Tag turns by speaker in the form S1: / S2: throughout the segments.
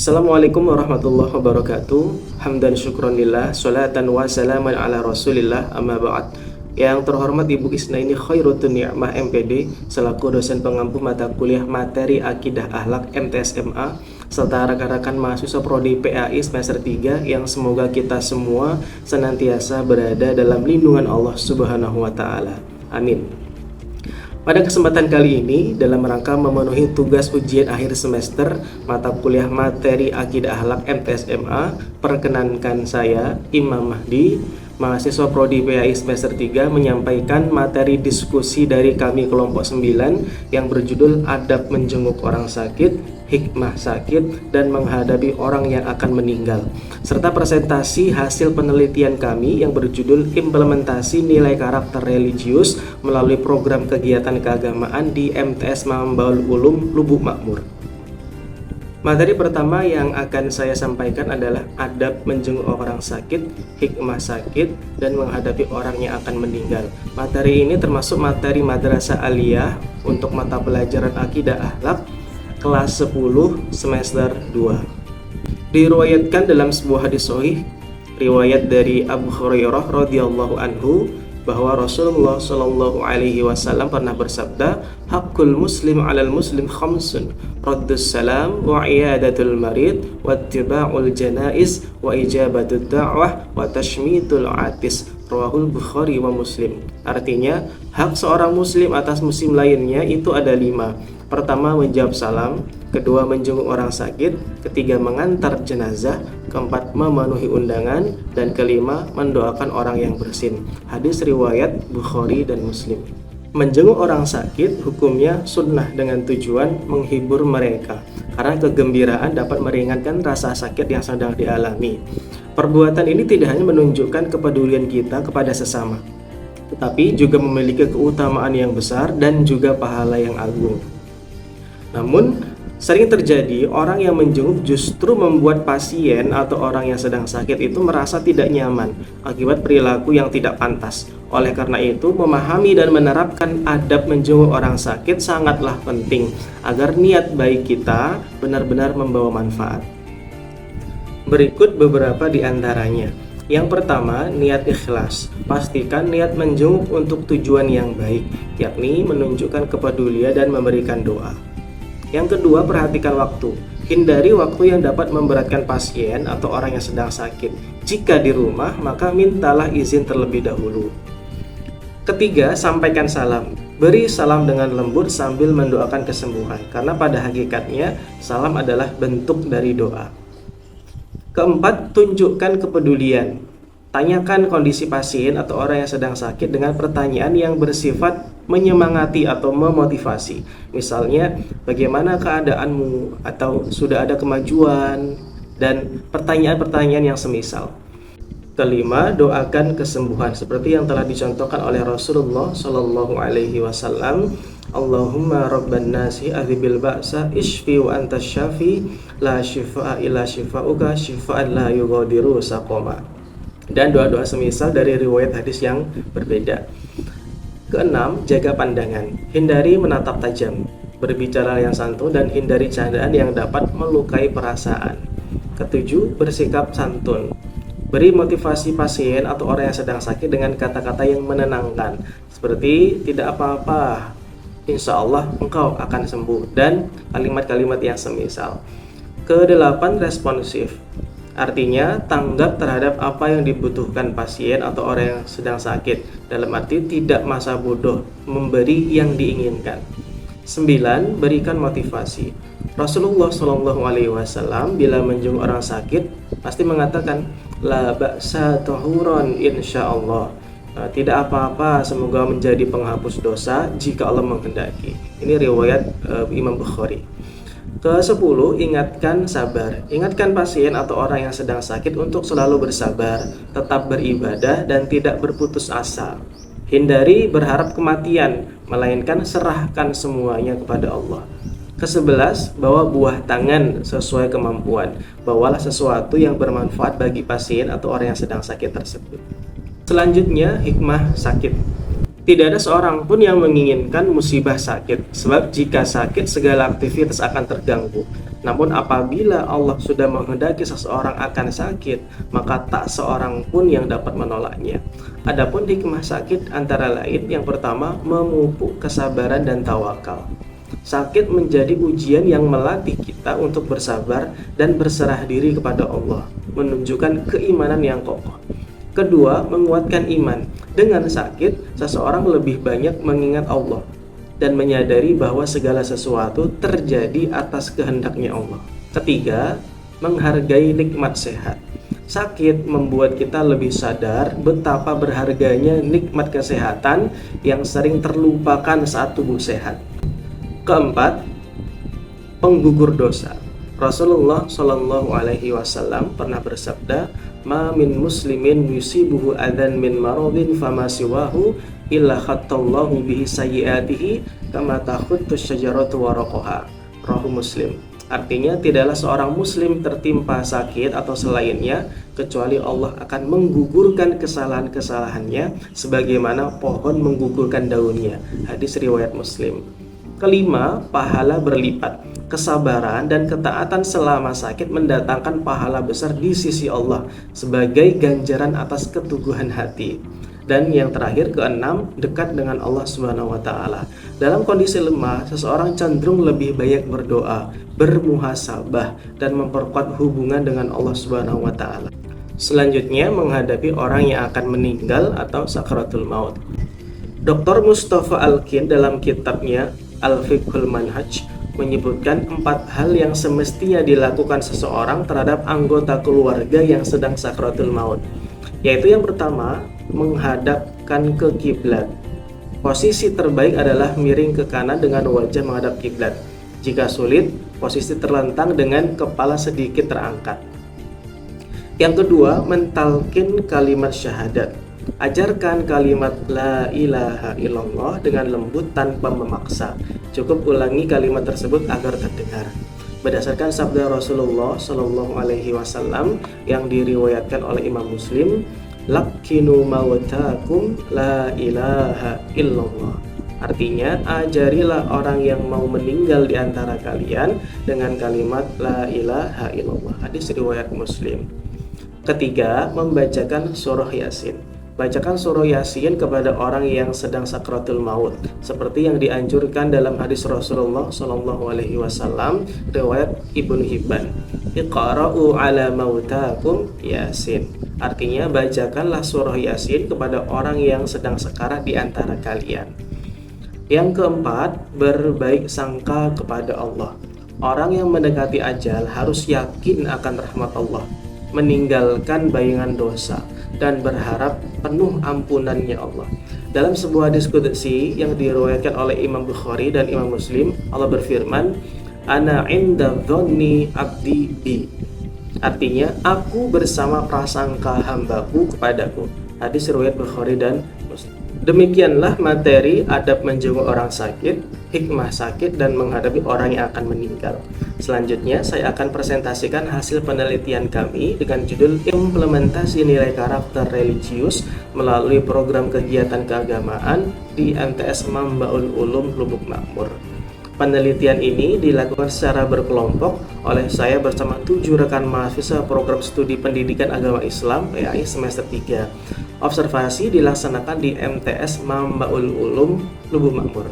S1: Assalamualaikum warahmatullahi wabarakatuh. Hamdan syukronillah, salatan wa salaman ala rasulillah, amma ba'd. Yang terhormat Ibu Isnaini Khairuddin Ni'mah MPD selaku dosen pengampu mata kuliah materi akidah akhlak MTSMA serta rekan-rekan mahasiswa prodi PAI semester 3 yang semoga kita semua senantiasa berada dalam lindungan Allah Subhanahu wa taala. Amin. Pada kesempatan kali ini, dalam rangka memenuhi tugas ujian akhir semester mata kuliah materi akidah akhlak MTSMA, perkenankan saya, Imam Mahdi, mahasiswa prodi PAI semester 3 menyampaikan materi diskusi dari kami kelompok 9 yang berjudul Adab Menjenguk Orang Sakit, Hikmah Sakit, dan Menghadapi Orang yang Akan Meninggal, serta presentasi hasil penelitian kami yang berjudul Implementasi Nilai Karakter Religius melalui program kegiatan keagamaan di MTS Mambaul Ulum Lubuk Makmur. Materi pertama yang akan saya sampaikan adalah adab menjenguk orang sakit, hikmah sakit, dan menghadapi orang yang akan meninggal. Materi ini termasuk materi madrasah aliyah untuk mata pelajaran akidah akhlak kelas 10 semester 2. Diriwayatkan dalam sebuah hadis sahih riwayat dari Abu Hurairah radhiyallahu anhu bahwa Rasulullah Shallallahu alaihi wasallam pernah bersabda, "Haqqul muslim 'alal muslim khamsun, raddus salam wa iyadatul marid wa ittiba'ul janaiz wa ijabatud da'wah wa tashmitul atis." Rawahul Bukhari wa Muslim. Artinya, hak seorang muslim atas muslim lainnya itu ada 5. Pertama, menjawab salam. Kedua, menjenguk orang sakit. Ketiga, mengantar jenazah. Keempat, memenuhi undangan. Dan kelima, mendoakan orang yang bersin. Hadis riwayat Bukhari dan Muslim. Menjenguk orang sakit hukumnya sunnah dengan tujuan menghibur mereka, karena kegembiraan dapat meringankan rasa sakit yang sedang dialami. Perbuatan ini tidak hanya menunjukkan kepedulian kita kepada sesama, tetapi juga memiliki keutamaan yang besar dan juga pahala yang agung. Namun, sering terjadi orang yang menjenguk justru membuat pasien atau orang yang sedang sakit itu merasa tidak nyaman akibat perilaku yang tidak pantas. Oleh karena itu, memahami dan menerapkan adab menjenguk orang sakit sangatlah penting agar niat baik kita benar-benar membawa manfaat. Berikut beberapa di antaranya. Yang pertama, niat ikhlas. Pastikan niat menjenguk untuk tujuan yang baik, yakni menunjukkan kepedulian dan memberikan doa. Yang kedua, perhatikan waktu. Hindari waktu yang dapat memberatkan pasien atau orang yang sedang sakit. Jika di rumah, maka mintalah izin terlebih dahulu. Ketiga, sampaikan salam. Beri salam dengan lembut sambil mendoakan kesembuhan, karena pada hakikatnya salam adalah bentuk dari doa. Keempat, tunjukkan kepedulian. Tanyakan kondisi pasien atau orang yang sedang sakit dengan pertanyaan yang bersifat menyemangati atau memotivasi. Misalnya, bagaimana keadaanmu, atau sudah ada kemajuan, dan pertanyaan-pertanyaan yang semisal. Kelima, doakan kesembuhan seperti yang telah dicontohkan oleh Rasulullah Shallallahu alaihi wasallam. Allahumma rabban nasi adhibil ba'sa ishfi wa anta syafi la shifaa illa shifauka shifaan la yughadiru saqama. Dan doa-doa semisal dari riwayat hadis yang berbeda. Keenam, jaga pandangan. Hindari menatap tajam, berbicara yang santun, dan hindari candaan yang dapat melukai perasaan. Ketujuh, bersikap santun. Beri motivasi pasien atau orang yang sedang sakit dengan kata-kata yang menenangkan, seperti tidak apa-apa, insya Allah engkau akan sembuh, dan kalimat-kalimat yang semisal. Kedelapan, responsif. Artinya, tanggap terhadap apa yang dibutuhkan pasien atau orang yang sedang sakit, dalam arti tidak masa bodoh, memberi yang diinginkan. 9. Berikan motivasi. Rasulullah SAW bila menjenguk orang sakit pasti mengatakan, la ba'sa tahuron insyaallah. Tidak apa-apa, semoga menjadi penghapus dosa jika Allah menghendaki. Ini riwayat Imam Bukhari. Ke-10, ingatkan sabar. Ingatkan pasien atau orang yang sedang sakit untuk selalu bersabar, tetap beribadah, dan tidak berputus asa. Hindari berharap kematian, melainkan serahkan semuanya kepada Allah. Ke-11, bawa buah tangan sesuai kemampuan. Bawalah sesuatu yang bermanfaat bagi pasien atau orang yang sedang sakit tersebut. Selanjutnya, hikmah sakit. Tidak ada seorang pun yang menginginkan musibah sakit, sebab jika sakit segala aktivitas akan terganggu. Namun apabila Allah sudah menghendaki seseorang akan sakit, maka tak seorang pun yang dapat menolaknya. Adapun hikmah sakit antara lain, yang pertama, memupuk kesabaran dan tawakal. Sakit menjadi ujian yang melatih kita untuk bersabar dan berserah diri kepada Allah, menunjukkan keimanan yang kokoh. Kedua, menguatkan iman. Dengan sakit, seseorang lebih banyak mengingat Allah dan menyadari bahwa segala sesuatu terjadi atas kehendaknya Allah. Ketiga, menghargai nikmat sehat. Sakit membuat kita lebih sadar betapa berharganya nikmat kesehatan yang sering terlupakan saat tubuh sehat. Keempat, penggugur dosa. Rasulullah Shallallahu Alaihi Wasallam pernah bersabda, "Ma min muslimin yusibuhu adan min maradin fama siwahu illa khattallahu bihi sayyiatihi kama takhuttu syajaratu waraqaha." Rahu Muslim. Artinya, tidaklah seorang muslim tertimpa sakit atau selainnya kecuali Allah akan menggugurkan kesalahan-kesalahannya sebagaimana pohon menggugurkan daunnya. Hadis riwayat Muslim. Kelima, pahala berlipat. Kesabaran dan ketaatan selama sakit mendatangkan pahala besar di sisi Allah sebagai ganjaran atas keteguhan hati. Dan yang terakhir, keenam, dekat dengan Allah Subhanahu wa taala. Dalam kondisi lemah, seseorang cenderung lebih banyak berdoa, bermuhasabah, dan memperkuat hubungan dengan Allah Subhanahu wa taala. Selanjutnya, menghadapi orang yang akan meninggal atau sakaratul maut. Dr. Mustafa Al-Kin dalam kitabnya Al-Fiqhul Manhaj menyebutkan 4 hal yang semestinya dilakukan seseorang terhadap anggota keluarga yang sedang sakaratul maut. Yaitu yang pertama, menghadapkan ke kiblat. Posisi terbaik adalah miring ke kanan dengan wajah menghadap kiblat. Jika sulit, posisi terlentang dengan kepala sedikit terangkat. Yang kedua, mentalkin kalimat syahadat. Ajarkan kalimat la ilaha illallah dengan lembut tanpa memaksa. Cukup ulangi kalimat tersebut agar terdengar. Berdasarkan sabda Rasulullah Shallallahu Alaihi Wasallam yang diriwayatkan oleh Imam Muslim, "Lakkinu mawatakum la ilaha illallah." Artinya, ajarilah orang yang mau meninggal di antara kalian dengan kalimat la ilaha illallah. Hadis riwayat Muslim. Ketiga, membacakan surah Yasin. Bacakan surah Yasin kepada orang yang sedang sakratul maut, seperti yang dianjurkan dalam hadis Rasulullah Shallallahu Alaihi Wasallam riwayat Ibnu Hibban. Iqra'u ala mautakum Yasin. Artinya, bacakanlah surah Yasin kepada orang yang sedang sekarat di antara kalian. Yang keempat, berbaik sangka kepada Allah. Orang yang mendekati ajal harus yakin akan rahmat Allah, meninggalkan bayangan dosa, dan berharap penuh ampunannya Allah. Dalam sebuah hadis qudsi yang diriwayatkan oleh Imam Bukhari dan Imam Muslim, Allah berfirman, "Ana inda dhonni abdi bi." Artinya, aku bersama prasangka hambaku kepadaku. Hadis riwayat Bukhari dan Muslim. Demikianlah materi adab menjenguk orang sakit, hikmah sakit, dan menghadapi orang yang akan meninggal. Selanjutnya, saya akan presentasikan hasil penelitian kami dengan judul Implementasi Nilai Karakter Religius melalui program kegiatan keagamaan di MTS Mambaul Ulum Lubuk Makmur. Penelitian ini dilakukan secara berkelompok oleh saya bersama 7 rekan mahasiswa program studi pendidikan agama Islam PAI semester 3. Observasi dilaksanakan di MTS Mambaul Ulum Lubuk Makmur.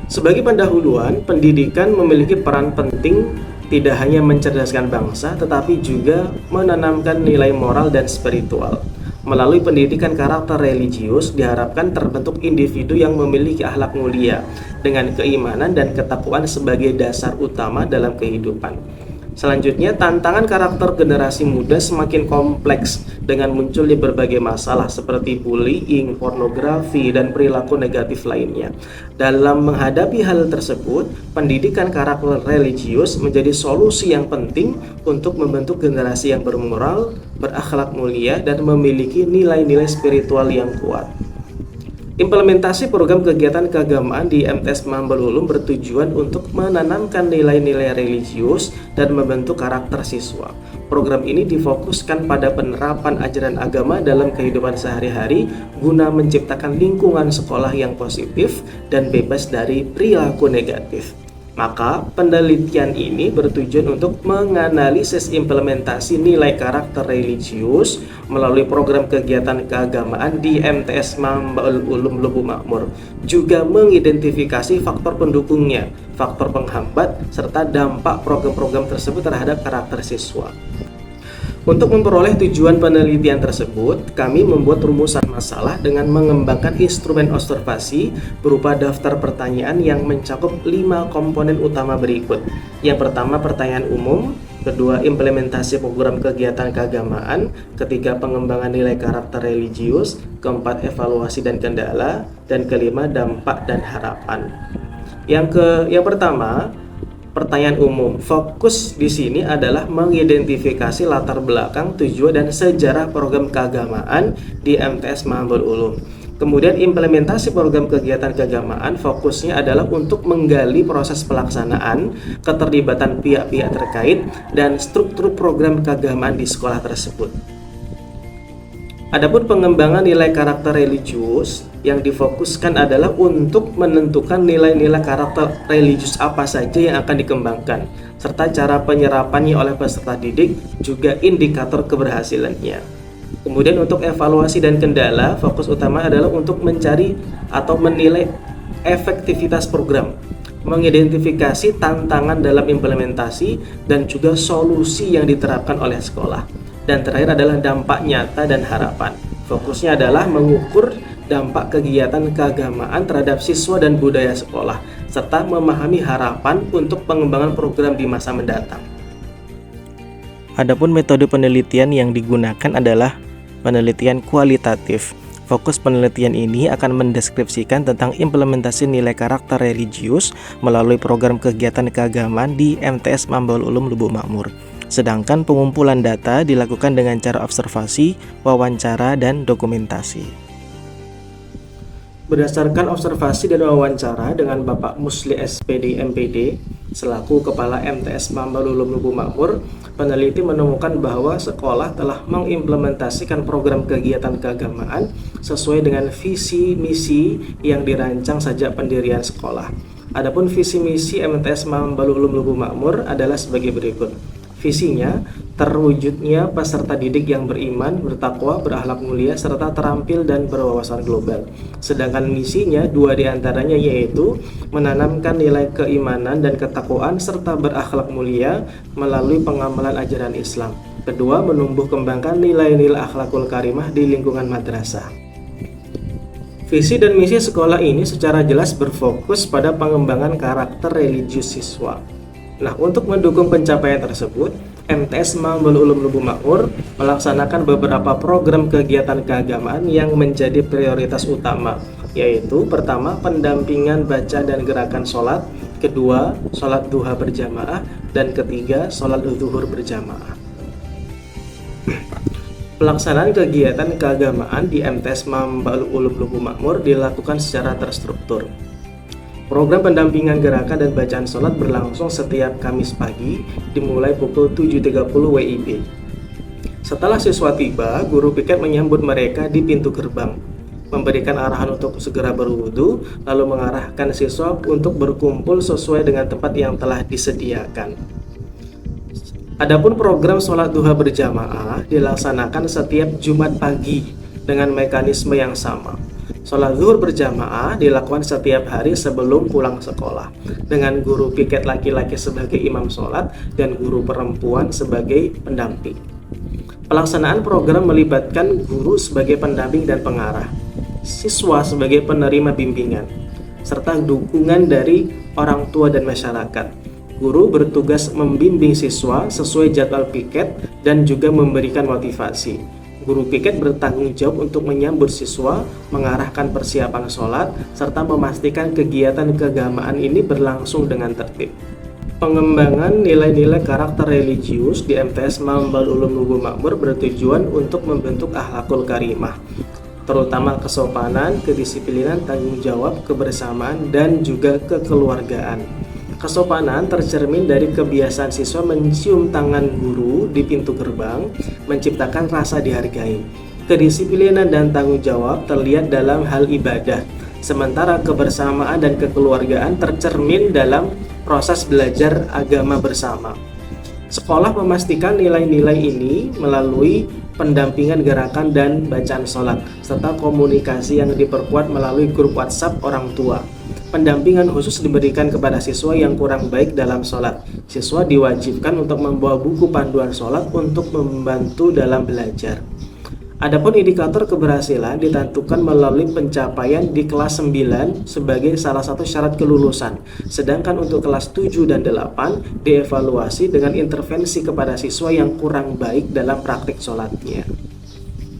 S1: Sebagai pendahuluan, pendidikan memiliki peran penting tidak hanya mencerdaskan bangsa, tetapi juga menanamkan nilai moral dan spiritual. Melalui pendidikan karakter religius, diharapkan terbentuk individu yang memiliki akhlak mulia, dengan keimanan dan ketakwaan sebagai dasar utama dalam kehidupan. Selanjutnya, tantangan karakter generasi muda semakin kompleks dengan munculnya berbagai masalah seperti bullying, pornografi, dan perilaku negatif lainnya. Dalam menghadapi hal tersebut, pendidikan karakter religius menjadi solusi yang penting untuk membentuk generasi yang bermoral, berakhlak mulia, dan memiliki nilai-nilai spiritual yang kuat. Implementasi program kegiatan keagamaan di MTS Mambaul Ulum bertujuan untuk menanamkan nilai-nilai religius dan membentuk karakter siswa. Program ini difokuskan pada penerapan ajaran agama dalam kehidupan sehari-hari guna menciptakan lingkungan sekolah yang positif dan bebas dari perilaku negatif. Maka penelitian ini bertujuan untuk menganalisis implementasi nilai karakter religius melalui program kegiatan keagamaan di MTS Mambaul Ulum Lubuk Makmur, juga mengidentifikasi faktor pendukungnya, faktor penghambat, serta dampak program-program tersebut terhadap karakter siswa. Untuk memperoleh tujuan penelitian tersebut, kami membuat rumusan masalah dengan mengembangkan instrumen observasi berupa daftar pertanyaan yang mencakup 5 komponen utama berikut. Yang pertama, pertanyaan umum; kedua, implementasi program kegiatan keagamaan; ketiga, pengembangan nilai karakter religius; keempat, evaluasi dan kendala; dan kelima, dampak dan harapan. Yang pertama, pertanyaan umum. Fokus di sini adalah mengidentifikasi latar belakang, tujuan, dan sejarah program keagamaan di MTS Mambaul Ulum. Kemudian implementasi program kegiatan keagamaan fokusnya adalah untuk menggali proses pelaksanaan, keterlibatan pihak-pihak terkait, dan struktur program keagamaan di sekolah tersebut. Adapun pengembangan nilai karakter religius yang difokuskan adalah untuk menentukan nilai-nilai karakter religius apa saja yang akan dikembangkan, serta cara penyerapannya oleh peserta didik, juga indikator keberhasilannya. Kemudian untuk evaluasi dan kendala, fokus utama adalah untuk mencari atau menilai efektivitas program, mengidentifikasi tantangan dalam implementasi, dan juga solusi yang diterapkan oleh sekolah. Dan terakhir adalah dampak nyata dan harapan. Fokusnya adalah mengukur dampak kegiatan keagamaan terhadap siswa dan budaya sekolah, serta memahami harapan untuk pengembangan program di masa mendatang. Adapun metode penelitian yang digunakan adalah penelitian kualitatif. Fokus penelitian ini akan mendeskripsikan tentang implementasi nilai karakter religius melalui program kegiatan keagamaan di MTS Mambaul Ulum Lubuk Makmur. Sedangkan pengumpulan data dilakukan dengan cara observasi, wawancara, dan dokumentasi. Berdasarkan observasi dan wawancara dengan Bapak Musli SPD MPD selaku Kepala MTS Mambaul Ulum Lubuk Makmur, peneliti menemukan bahwa sekolah telah mengimplementasikan program kegiatan keagamaan sesuai dengan visi misi yang dirancang sejak pendirian sekolah. Adapun visi misi MTS Mambaul Ulum Lubuk Makmur adalah sebagai berikut. Visinya, terwujudnya peserta didik yang beriman, bertakwa, berakhlak mulia, serta terampil dan berwawasan global. Sedangkan misinya, 2 diantaranya yaitu menanamkan nilai keimanan dan ketakwaan serta berakhlak mulia melalui pengamalan ajaran Islam. Kedua, menumbuh kembangkan nilai-nilai akhlakul karimah di lingkungan madrasah. Visi dan misi sekolah ini secara jelas berfokus pada pengembangan karakter religius siswa. Nah, untuk mendukung pencapaian tersebut, MTS Mambaul Ulum Lubuk Makmur melaksanakan beberapa program kegiatan keagamaan yang menjadi prioritas utama, yaitu pertama, pendampingan baca dan gerakan sholat; kedua, sholat duha berjamaah; dan ketiga, sholat zuhur berjamaah. Pelaksanaan kegiatan keagamaan di MTS Mambaul Ulum Lubuk Makmur dilakukan secara terstruktur. Program pendampingan gerakan dan bacaan sholat berlangsung setiap Kamis pagi dimulai pukul 7.30 WIB. Setelah siswa tiba, guru piket menyambut mereka di pintu gerbang, memberikan arahan untuk segera berwudu, lalu mengarahkan siswa untuk berkumpul sesuai dengan tempat yang telah disediakan. Adapun program sholat duha berjamaah dilaksanakan setiap Jumat pagi dengan mekanisme yang sama. Sholat zuhur berjamaah dilakukan setiap hari sebelum pulang sekolah, dengan guru piket laki-laki sebagai imam sholat dan guru perempuan sebagai pendamping. Pelaksanaan program melibatkan guru sebagai pendamping dan pengarah, siswa sebagai penerima bimbingan, serta dukungan dari orang tua dan masyarakat. Guru bertugas membimbing siswa sesuai jadwal piket dan juga memberikan motivasi. Guru piket bertanggung jawab untuk menyambut siswa, mengarahkan persiapan sholat, serta memastikan kegiatan keagamaan ini berlangsung dengan tertib. Pengembangan nilai-nilai karakter religius di MTS Mambaul Ulum Lubuk Makmur bertujuan untuk membentuk akhlakul karimah, terutama kesopanan, kedisiplinan, tanggung jawab, kebersamaan, dan juga kekeluargaan. Kesopanan tercermin dari kebiasaan siswa mencium tangan guru di pintu gerbang, menciptakan rasa dihargai. Kedisiplinan dan tanggung jawab terlihat dalam hal ibadah, sementara kebersamaan dan kekeluargaan tercermin dalam proses belajar agama bersama. Sekolah memastikan nilai-nilai ini melalui pendampingan gerakan dan bacaan sholat, serta komunikasi yang diperkuat melalui grup WhatsApp orang tua. Pendampingan khusus diberikan kepada siswa yang kurang baik dalam sholat. Siswa diwajibkan untuk membawa buku panduan sholat untuk membantu dalam belajar. Adapun indikator keberhasilan ditentukan melalui pencapaian di kelas 9 sebagai salah satu syarat kelulusan. Sedangkan untuk kelas 7 dan 8 dievaluasi dengan intervensi kepada siswa yang kurang baik dalam praktik sholatnya.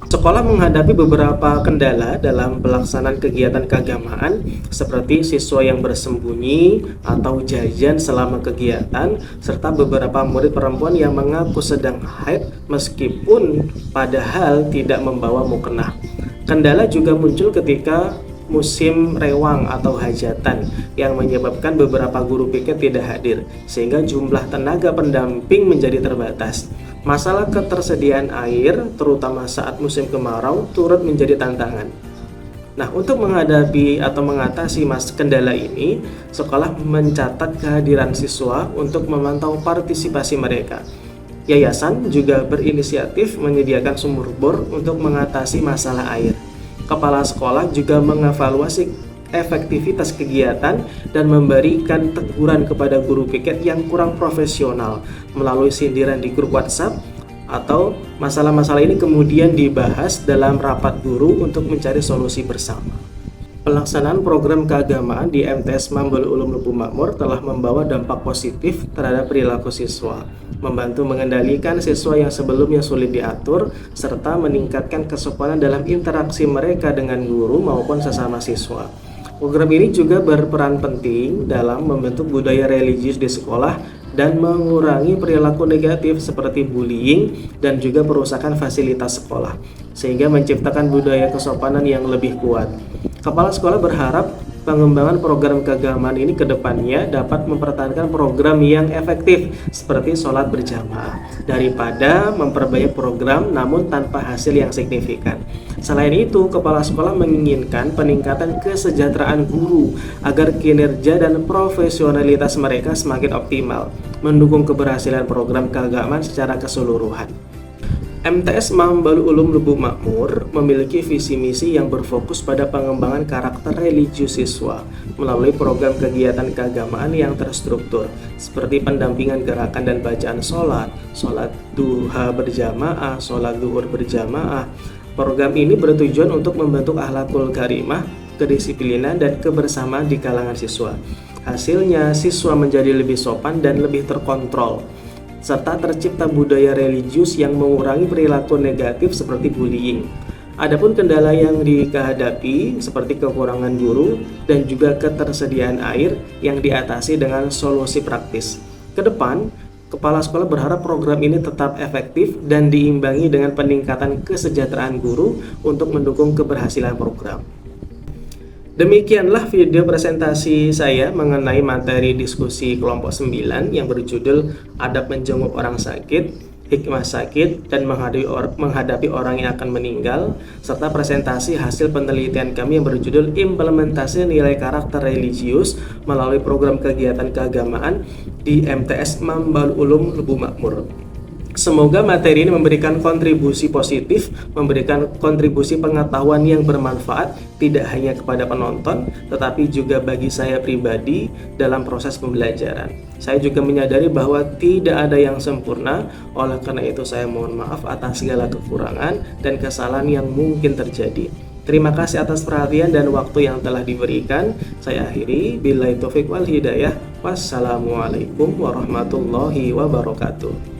S1: Sekolah menghadapi beberapa kendala dalam pelaksanaan kegiatan keagamaan seperti siswa yang bersembunyi atau jajan selama kegiatan, serta beberapa murid perempuan yang mengaku sedang haid meskipun padahal tidak membawa mukena. Kendala juga muncul ketika musim rewang atau hajatan yang menyebabkan beberapa guru piket tidak hadir sehingga jumlah tenaga pendamping menjadi terbatas. Masalah ketersediaan air terutama saat musim kemarau turut menjadi tantangan. Nah, untuk menghadapi atau mengatasi kendala ini, sekolah mencatat kehadiran siswa untuk memantau partisipasi mereka. Yayasan juga berinisiatif menyediakan sumur bor untuk mengatasi masalah air. Kepala sekolah juga mengevaluasi efektivitas kegiatan dan memberikan teguran kepada guru piket yang kurang profesional melalui sindiran di grup WhatsApp, atau masalah-masalah ini kemudian dibahas dalam rapat guru untuk mencari solusi bersama. Pelaksanaan program keagamaan di MTS Mambalul Ulum Lubuk Makmur telah membawa dampak positif terhadap perilaku siswa, membantu mengendalikan siswa yang sebelumnya sulit diatur, serta meningkatkan kesopanan dalam interaksi mereka dengan guru maupun sesama siswa. Program ini juga berperan penting dalam membentuk budaya religius di sekolah dan mengurangi perilaku negatif seperti bullying dan juga perusakan fasilitas sekolah, sehingga menciptakan budaya kesopanan yang lebih kuat. Kepala sekolah berharap pengembangan program keagamaan ini ke depannya dapat mempertahankan program yang efektif seperti sholat berjamaah daripada memperbanyak program namun tanpa hasil yang signifikan. Selain itu, kepala sekolah menginginkan peningkatan kesejahteraan guru agar kinerja dan profesionalitas mereka semakin optimal, mendukung keberhasilan program keagamaan secara keseluruhan. MTS Mambalul Ulum Lubuk Makmur memiliki visi misi yang berfokus pada pengembangan karakter religius siswa melalui program kegiatan keagamaan yang terstruktur seperti pendampingan gerakan dan bacaan sholat, sholat duha berjamaah, sholat zuhur berjamaah. Program ini bertujuan untuk membentuk akhlakul karimah, kedisiplinan, dan kebersamaan di kalangan siswa. Hasilnya, siswa menjadi lebih sopan dan lebih terkontrol, serta tercipta budaya religius yang mengurangi perilaku negatif seperti bullying. Adapun kendala yang dihadapi seperti kekurangan guru dan juga ketersediaan air yang diatasi dengan solusi praktis. Kedepan, kepala sekolah berharap program ini tetap efektif dan diimbangi dengan peningkatan kesejahteraan guru untuk mendukung keberhasilan program. Demikianlah video presentasi saya mengenai materi diskusi kelompok 9 yang berjudul Adab Menjenguk Orang Sakit, Hikmah Sakit, dan menghadapi orang yang akan meninggal, serta presentasi hasil penelitian kami yang berjudul Implementasi Nilai Karakter Religius melalui program kegiatan keagamaan di MTS Mambalul Ulum Lubuk Makmur. Semoga materi ini memberikan kontribusi positif, memberikan kontribusi pengetahuan yang bermanfaat tidak hanya kepada penonton, tetapi juga bagi saya pribadi dalam proses pembelajaran. Saya juga menyadari bahwa tidak ada yang sempurna, oleh karena itu saya mohon maaf atas segala kekurangan dan kesalahan yang mungkin terjadi. Terima kasih atas perhatian dan waktu yang telah diberikan. Saya akhiri, billahi taufiq wal hidayah. Wassalamualaikum warahmatullahi wabarakatuh.